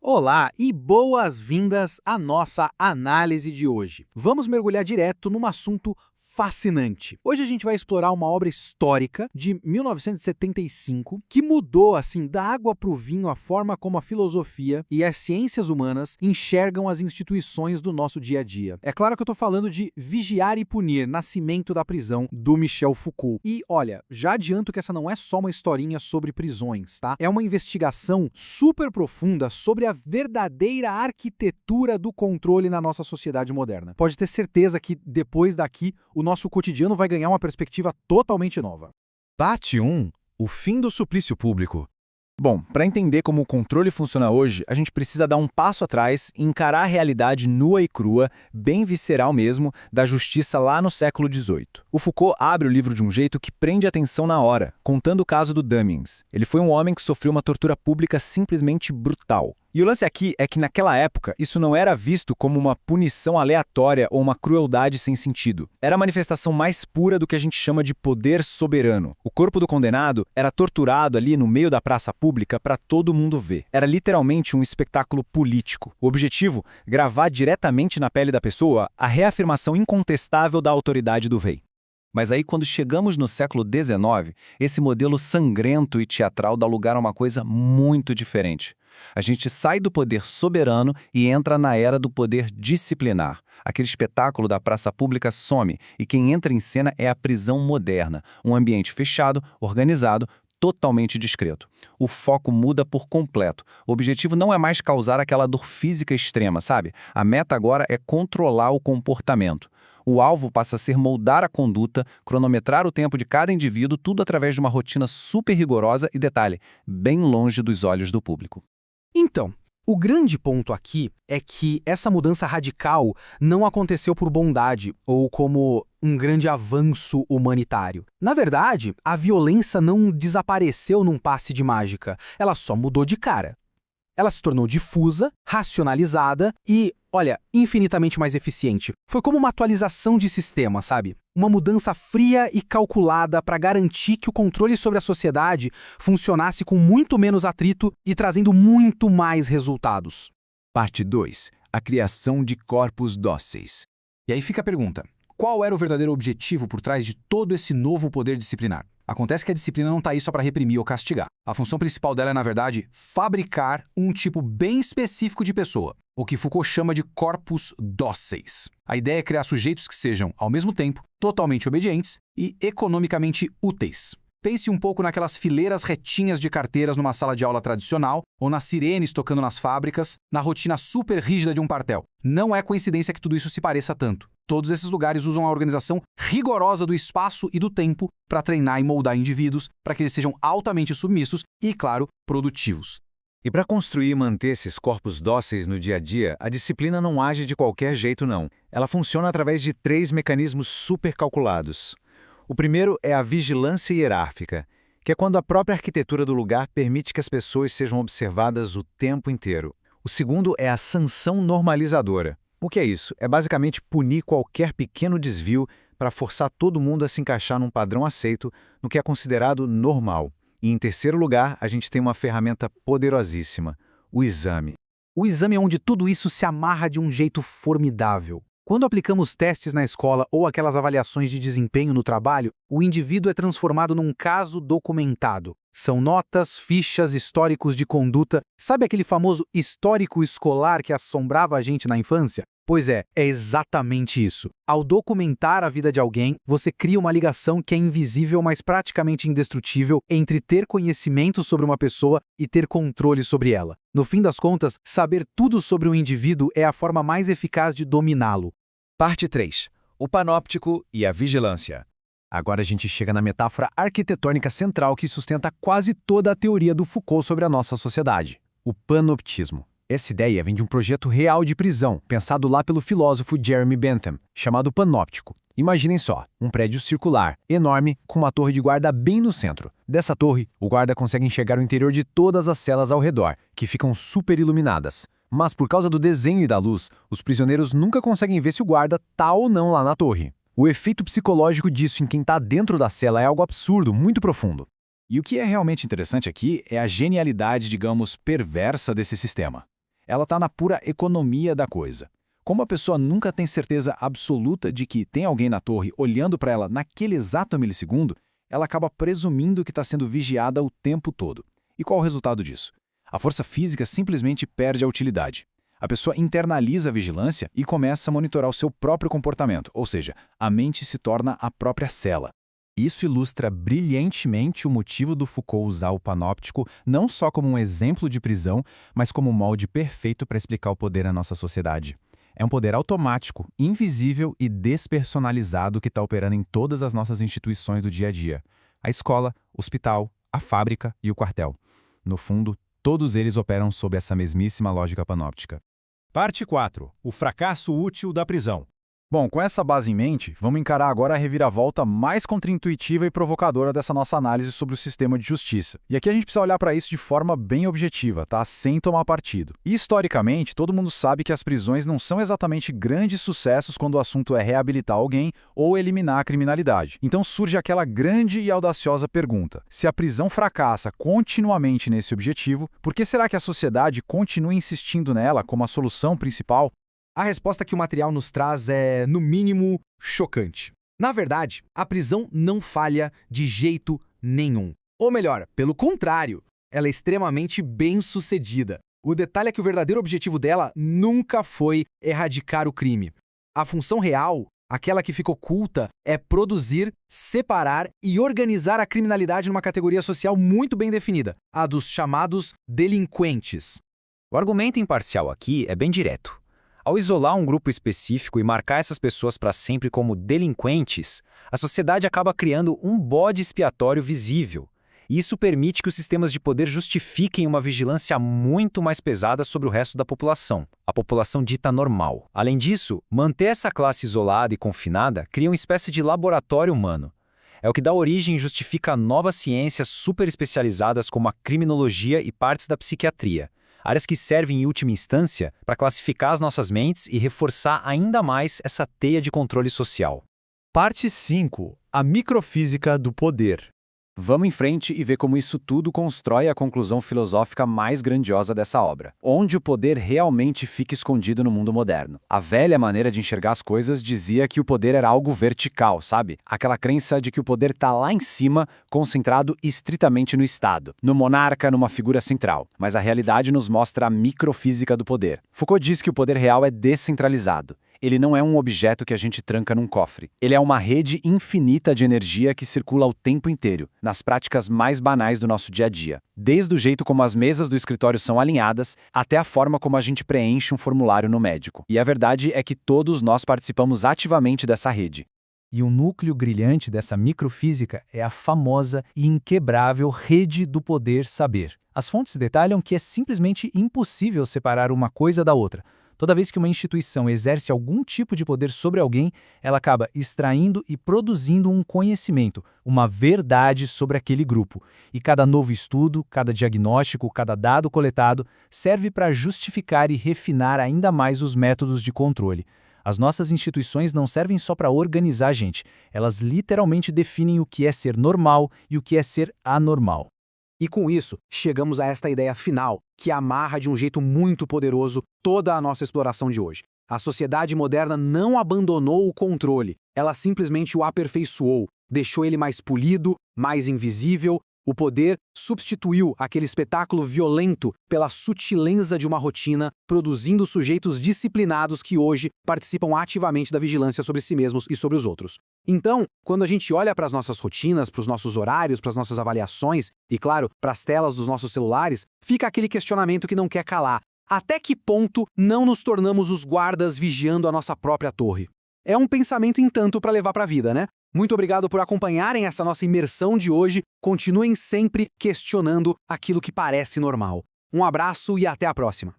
Olá e boas-vindas à nossa análise de hoje. Vamos mergulhar direto num assunto fascinante. Hoje a gente vai explorar uma obra histórica de 1975 que mudou, assim, da água para o vinho a forma como a filosofia e as ciências humanas enxergam as instituições do nosso dia a dia. É claro que eu estou falando de Vigiar e Punir, Nascimento da Prisão, do Michel Foucault. E, olha, já adianto que essa não é só uma historinha sobre prisões, tá? É uma investigação super profunda sobre a verdadeira arquitetura do controle na nossa sociedade moderna. Pode ter certeza que, depois daqui, o nosso cotidiano vai ganhar uma perspectiva totalmente nova. Parte 1. O fim do suplício público. Bom, para entender como o controle funciona hoje, a gente precisa dar um passo atrás e encarar a realidade nua e crua, bem visceral mesmo, da justiça lá no século XVIII. O Foucault abre o livro de um jeito que prende a atenção na hora, contando o caso do Damiens. Ele foi um homem que sofreu uma tortura pública simplesmente brutal. E o lance aqui é que naquela época isso não era visto como uma punição aleatória ou uma crueldade sem sentido. Era a manifestação mais pura do que a gente chama de poder soberano. O corpo do condenado era torturado ali no meio da praça pública para todo mundo ver. Era literalmente um espetáculo político. O objetivo, gravar diretamente na pele da pessoa a reafirmação incontestável da autoridade do rei. Mas aí, quando chegamos no século XIX, esse modelo sangrento e teatral dá lugar a uma coisa muito diferente. A gente sai do poder soberano e entra na era do poder disciplinar. Aquele espetáculo da praça pública some e quem entra em cena é a prisão moderna, um ambiente fechado, organizado, totalmente discreto. O foco muda por completo. O objetivo não é mais causar aquela dor física extrema, sabe? A meta agora é controlar o comportamento. O alvo passa a ser moldar a conduta, cronometrar o tempo de cada indivíduo, tudo através de uma rotina super rigorosa e, detalhe, bem longe dos olhos do público. Então, o grande ponto aqui é que essa mudança radical não aconteceu por bondade ou como um grande avanço humanitário. Na verdade, a violência não desapareceu num passe de mágica, ela só mudou de cara. Ela se tornou difusa, racionalizada e, olha, infinitamente mais eficiente. Foi como uma atualização de sistema, sabe? Uma mudança fria e calculada para garantir que o controle sobre a sociedade funcionasse com muito menos atrito e trazendo muito mais resultados. Parte 2. A criação de corpos dóceis. E aí fica a pergunta: qual era o verdadeiro objetivo por trás de todo esse novo poder disciplinar? Acontece que a disciplina não está aí só para reprimir ou castigar. A função principal dela é, na verdade, fabricar um tipo bem específico de pessoa, o que Foucault chama de corpos dóceis. A ideia é criar sujeitos que sejam, ao mesmo tempo, totalmente obedientes e economicamente úteis. Pense um pouco naquelas fileiras retinhas de carteiras numa sala de aula tradicional, ou nas sirenes tocando nas fábricas, na rotina super rígida de um quartel. Não é coincidência que tudo isso se pareça tanto. Todos esses lugares usam a organização rigorosa do espaço e do tempo para treinar e moldar indivíduos para que eles sejam altamente submissos e, claro, produtivos. E para construir e manter esses corpos dóceis no dia a dia, a disciplina não age de qualquer jeito, não. Ela funciona através de 3 mecanismos super calculados. O primeiro é a vigilância hierárquica, que é quando a própria arquitetura do lugar permite que as pessoas sejam observadas o tempo inteiro. O segundo é a sanção normalizadora. O que é isso? É basicamente punir qualquer pequeno desvio para forçar todo mundo a se encaixar num padrão aceito no que é considerado normal. E em terceiro lugar, a gente tem uma ferramenta poderosíssima, o exame. O exame é onde tudo isso se amarra de um jeito formidável. Quando aplicamos testes na escola ou aquelas avaliações de desempenho no trabalho, o indivíduo é transformado num caso documentado. São notas, fichas, históricos de conduta. Sabe aquele famoso histórico escolar que assombrava a gente na infância? Pois é exatamente isso. Ao documentar a vida de alguém, você cria uma ligação que é invisível, mas praticamente indestrutível, entre ter conhecimento sobre uma pessoa e ter controle sobre ela. No fim das contas, saber tudo sobre um indivíduo é a forma mais eficaz de dominá-lo. Parte 3. O panóptico e a vigilância. Agora a gente chega na metáfora arquitetônica central que sustenta quase toda a teoria do Foucault sobre a nossa sociedade: o panoptismo. Essa ideia vem de um projeto real de prisão, pensado lá pelo filósofo Jeremy Bentham, chamado panóptico. Imaginem só, um prédio circular, enorme, com uma torre de guarda bem no centro. Dessa torre, o guarda consegue enxergar o interior de todas as celas ao redor, que ficam super iluminadas. Mas por causa do desenho e da luz, os prisioneiros nunca conseguem ver se o guarda tá ou não lá na torre. O efeito psicológico disso em quem está dentro da cela é algo absurdo, muito profundo. E o que é realmente interessante aqui é a genialidade, digamos, perversa desse sistema. Ela está na pura economia da coisa. Como a pessoa nunca tem certeza absoluta de que tem alguém na torre olhando para ela naquele exato milissegundo, ela acaba presumindo que está sendo vigiada o tempo todo. E qual o resultado disso? A força física simplesmente perde a utilidade. A pessoa internaliza a vigilância e começa a monitorar o seu próprio comportamento, ou seja, a mente se torna a própria cela. Isso ilustra brilhantemente o motivo do Foucault usar o panóptico não só como um exemplo de prisão, mas como um molde perfeito para explicar o poder na nossa sociedade. É um poder automático, invisível e despersonalizado que está operando em todas as nossas instituições do dia a dia. A escola, o hospital, a fábrica e o quartel. No fundo, todos eles operam sob essa mesmíssima lógica panóptica. Parte 4. O fracasso útil da prisão. Bom, com essa base em mente, vamos encarar agora a reviravolta mais contraintuitiva e provocadora dessa nossa análise sobre o sistema de justiça. E aqui a gente precisa olhar para isso de forma bem objetiva, tá? Sem tomar partido. E, historicamente, todo mundo sabe que as prisões não são exatamente grandes sucessos quando o assunto é reabilitar alguém ou eliminar a criminalidade. Então surge aquela grande e audaciosa pergunta: se a prisão fracassa continuamente nesse objetivo, por que será que a sociedade continua insistindo nela como a solução principal? A resposta que o material nos traz é, no mínimo, chocante. Na verdade, a prisão não falha de jeito nenhum. Ou melhor, pelo contrário, ela é extremamente bem-sucedida. O detalhe é que o verdadeiro objetivo dela nunca foi erradicar o crime. A função real, aquela que fica oculta, é produzir, separar e organizar a criminalidade numa categoria social muito bem definida, a dos chamados delinquentes. O argumento imparcial aqui é bem direto. Ao isolar um grupo específico e marcar essas pessoas para sempre como delinquentes, a sociedade acaba criando um bode expiatório visível. E isso permite que os sistemas de poder justifiquem uma vigilância muito mais pesada sobre o resto da população, a população dita normal. Além disso, manter essa classe isolada e confinada cria uma espécie de laboratório humano. É o que dá origem e justifica novas ciências super especializadas como a criminologia e partes da psiquiatria. Áreas que servem, em última instância, para classificar as nossas mentes e reforçar ainda mais essa teia de controle social. Parte 5. A microfísica do poder. Vamos em frente e ver como isso tudo constrói a conclusão filosófica mais grandiosa dessa obra, onde o poder realmente fica escondido no mundo moderno. A velha maneira de enxergar as coisas dizia que o poder era algo vertical, sabe? Aquela crença de que o poder está lá em cima, concentrado estritamente no Estado, no monarca, numa figura central. Mas a realidade nos mostra a microfísica do poder. Foucault diz que o poder real é descentralizado. Ele não é um objeto que a gente tranca num cofre. Ele é uma rede infinita de energia que circula o tempo inteiro, nas práticas mais banais do nosso dia a dia. Desde o jeito como as mesas do escritório são alinhadas, até a forma como a gente preenche um formulário no médico. E a verdade é que todos nós participamos ativamente dessa rede. E o núcleo brilhante dessa microfísica é a famosa e inquebrável rede do poder saber. As fontes detalham que é simplesmente impossível separar uma coisa da outra. Toda vez que uma instituição exerce algum tipo de poder sobre alguém, ela acaba extraindo e produzindo um conhecimento, uma verdade sobre aquele grupo. E cada novo estudo, cada diagnóstico, cada dado coletado serve para justificar e refinar ainda mais os métodos de controle. As nossas instituições não servem só para organizar a gente, elas literalmente definem o que é ser normal e o que é ser anormal. E com isso, chegamos a esta ideia final, que amarra de um jeito muito poderoso toda a nossa exploração de hoje. A sociedade moderna não abandonou o controle, ela simplesmente o aperfeiçoou, deixou ele mais polido, mais invisível. O poder substituiu aquele espetáculo violento pela sutileza de uma rotina, produzindo sujeitos disciplinados que hoje participam ativamente da vigilância sobre si mesmos e sobre os outros. Então, quando a gente olha para as nossas rotinas, para os nossos horários, para as nossas avaliações e, claro, para as telas dos nossos celulares, fica aquele questionamento que não quer calar. Até que ponto não nos tornamos os guardas vigiando a nossa própria torre? É um pensamento em tanto para levar para a vida, né? Muito obrigado por acompanharem essa nossa imersão de hoje. Continuem sempre questionando aquilo que parece normal. Um abraço e até a próxima.